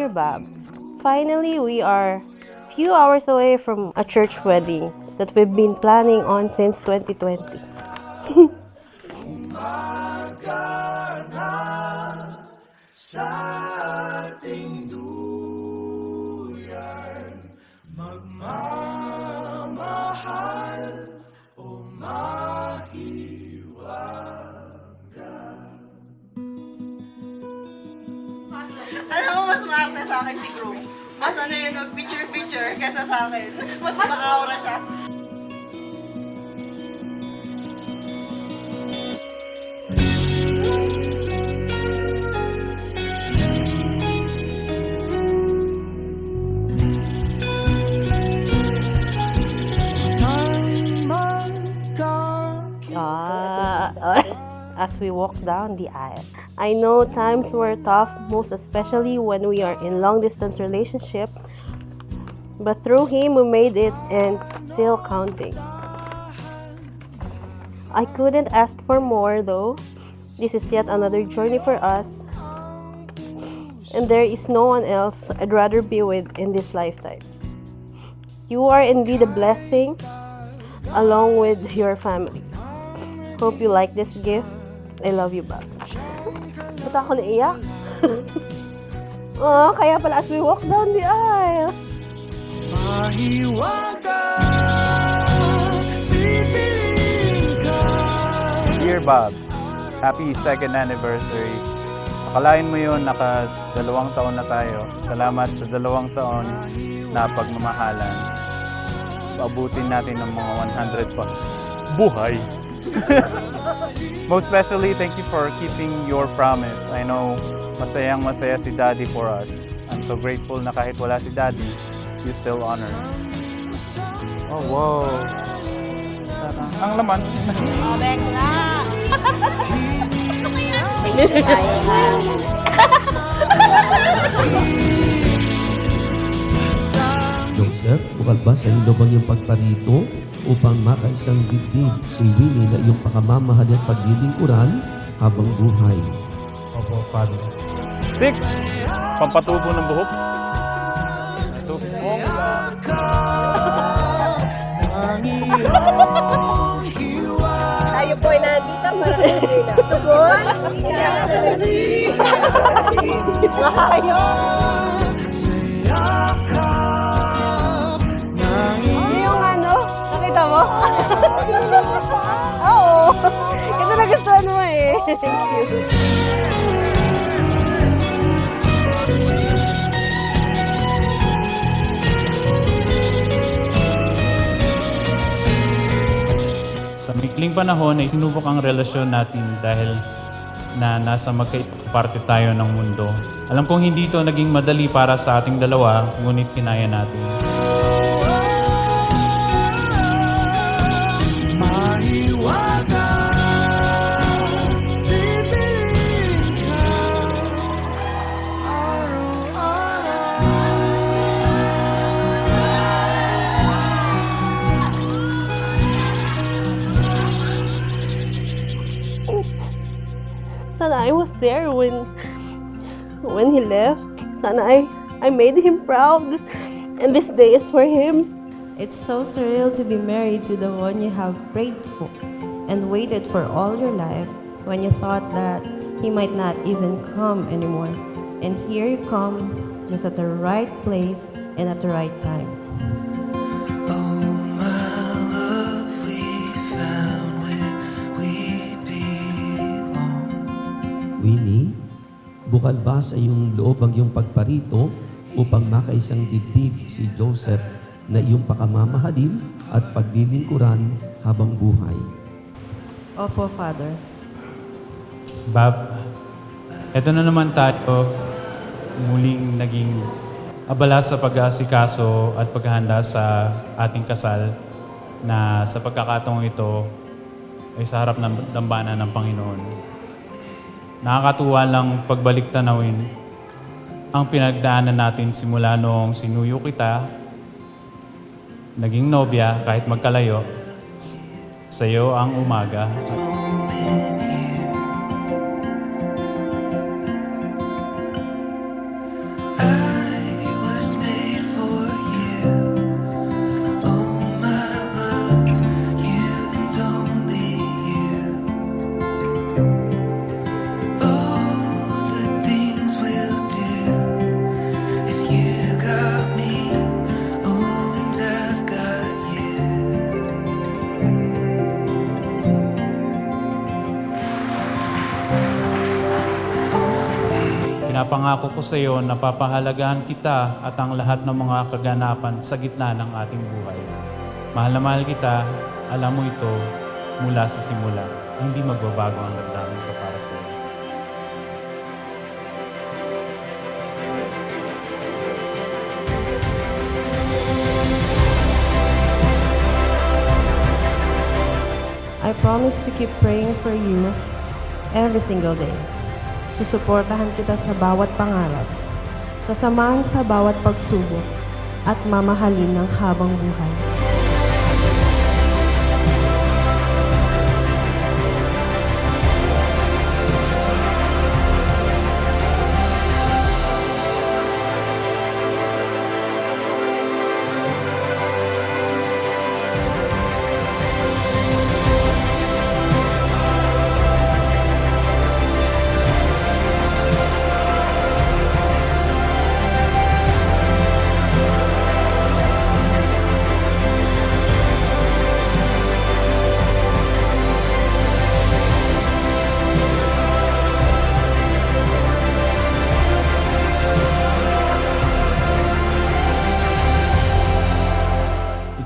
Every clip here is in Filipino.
Dear Bob, finally we are few hours away from a church wedding that we've been planning on since 2020. Alam mo, mas maarte sa akin si Crew. Mas ano yun, mag-picture-picture kesa sa akin. Mas ma-aura siya. As we walk down the aisle. I know times were tough, most especially when we are in long-distance relationship, but through him we made it and still counting. I couldn't ask for more though. This is yet another journey for us, and there is no one else I'd rather be with in this lifetime. You are indeed a blessing, along with your family. Hope you like this gift. I love you, Bob. Ba't ako naiyak? Oh, kaya pala as we walk down the aisle. Dear Bob, happy second anniversary. Akalain mo yun, naka 2 taon na tayo. Salamat sa 2 taon na pagmamahalan. Paabutin natin ng mga 100 pa. Buhay! Most especially, thank you for keeping your promise. I know masayang masaya si Daddy for us. I'm so grateful na kahit wala si Daddy, you still honor. Oh, wow. Ang laman. Oh, Bekla! Joseph, bukal ba sa ilo bang yung pagparito upang makaisang dibdib si Winnie na iyong pakamamahal at paglilingkuran habang buhay? Opo, Father. 6. Pampatubo ng buhok. Tayo po ay nandito para sa na. Tugon? Yung ano? Nakita mo? Oo. Kasi nagustuhan mo eh. Thank you. Sa mikling panahon ay sinubok ang relasyon natin dahil na nasa magkaibang parte tayo ng mundo. Alam kong hindi ito naging madali para sa ating dalawa, ngunit kinaya natin. Sana I was there when he left. Sana I made him proud. And this day is for him. It's so surreal to be married to the one you have prayed for and waited for all your life when you thought that he might not even come anymore. And here you come, just at the right place and at the right time. Winnie, bukal ba sa iyong loob ang iyong pagparito upang makaisang dibdib si Joseph na iyong pakamamahalin at paglilingkuran habang buhay? Opo, Father. Bob, eto na naman tayo muling naging abala sa pag-aasikaso at paghahanda sa ating kasal na sa pagkakataong ito ay sa harap ng dambana ng Panginoon. Nakakatuwa lang pagbalik tanawin ang pinagdaanan natin simula noong sinuyo kita, naging nobya kahit magkalayo, sa iyo ang umaga. I Pinapangako ko sa iyo na papahalagahan kita at ang lahat ng mga kaganapan sa gitna ng ating buhay. Mahal na mahal kita, alam mo ito mula sa simula. Hindi magbabago ang damdamin ko para sa iyo. I promise to keep praying for you every single day. Susuportahan kita sa bawat pangarap, sasamahan sa bawat pagsubok, at mamahalin ng habang buhay.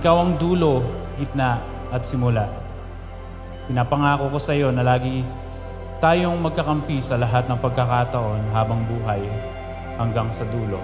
Ikaw ang dulo, gitna at simula. Pinapangako ko sa iyo na lagi tayong magkakampi sa lahat ng pagkakataon habang buhay hanggang sa dulo.